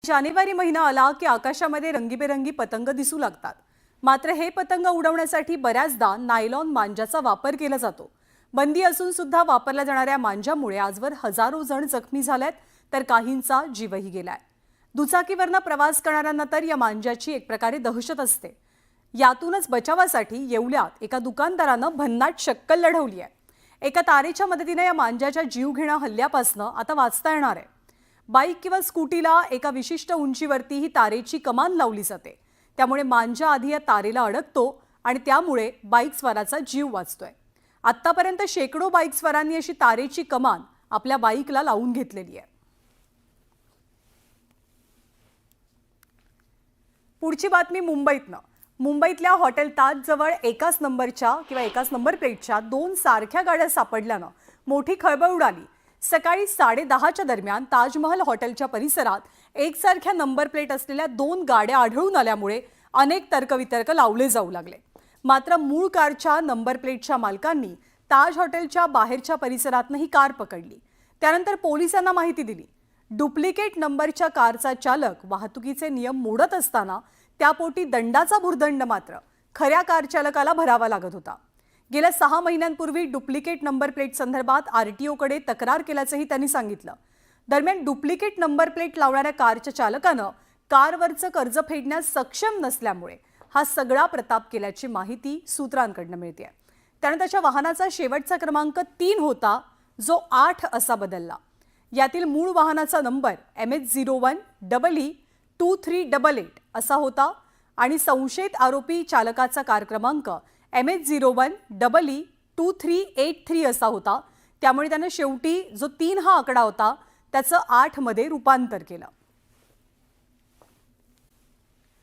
जानेवारी महिना आला की आकाशामध्ये रंगीबेरंगी पतंग दिसू लागतात। मात्र हे पतंग उडवण्यासाठी बऱ्याचदा नायलॉन मांजाचा वापर केला जातो। बंदी असून सुद्धा वापरल्या जाणाऱ्या मांजामुळे आजवर हजारो जण जखमी झालेत, तर काहींचा जीवही गेलाय। दुचाकीवरनं प्रवास करणाऱ्यांना तर या मांजाची एक प्रकारे दहशत असते। यातूनच बचावासाठी येवल्यात एका दुकानदारानं भन्नाट शक्कल लढवली आहे। एका तारेच्या मदतीने या मांजाच्या जीवघेण्या हल्ल्यापासून आता वाचता येणार आहे। बाईक किंवा स्कूटीला एका विशिष्ट उंचीवरती ही तारेची कमान लावली जाते। त्यामुळे मांजा आधी या तारेला अडकतो आणि त्यामुळे बाईक स्वाराचा जीव वाचतोय। आत्तापर्यंत शेकडो बाईक स्वारांनी अशी तारेची कमान आपल्या बाईकला लावून घेतलेली आहे। पुढची बातमी मुंबईतनं। मुंबईतल्या हॉटेल ताज जवळ एकाच नंबर प्लेटच्या दोन सारख्या गाड्या सापडल्यानं मोठी खळबळ उडाली। सकाळी 10:30च्या दरम्यान ताजमहल हॉटेलच्या परिसरात एकसारख्या नंबर प्लेट असलेल्या दोन गाड्या आढळून आल्यामुळे अनेक तर्कवितर्क लावले जाऊ लागले। मात्र मूळ कारच्या नंबर प्लेटच्या मालकांनी ताज हॉटेलच्या बाहेरच्या परिसरातून ही कार पकडली। त्यानंतर पोलिसांना माहिती दिली। डुप्लिकेट नंबरच्या कारचा चालक वाहतुकीचे नियम मोडत असताना त्यापोटी दंडाचा भुर्दंड मात्र खऱ्या कार चालकाला भरावा लागत होता। गेल्या 6 महिन्यांपूर्वी डुप्लिकेट नंबर प्लेट संदर्भात आरटीओकडे तक्रार केल्याचंही त्यांनी सांगितलं। दरम्यान डुप्लिकेट नंबर प्लेट लावणाऱ्या कारच्या चालकानं कारवरचं कर्ज फेडण्यास सक्षम नसल्यामुळे हा सगळा प्रताप केल्याची माहिती सूत्रांकडून मिळते। त्यानं त्याच्या वाहनाचा शेवटचा क्रमांक 3 होता, जो 8 असा बदलला। यातील मूळ वाहनाचा नंबर MH01EE2388 असा होता आणि संशयित आरोपी चालकाचा कार क्रमांक MH01EE2383 असा होता। त्यामुळे त्याने शेवटी जो 3 हा आकडा होता त्याचं 8 मध्ये रूपांतर केलं।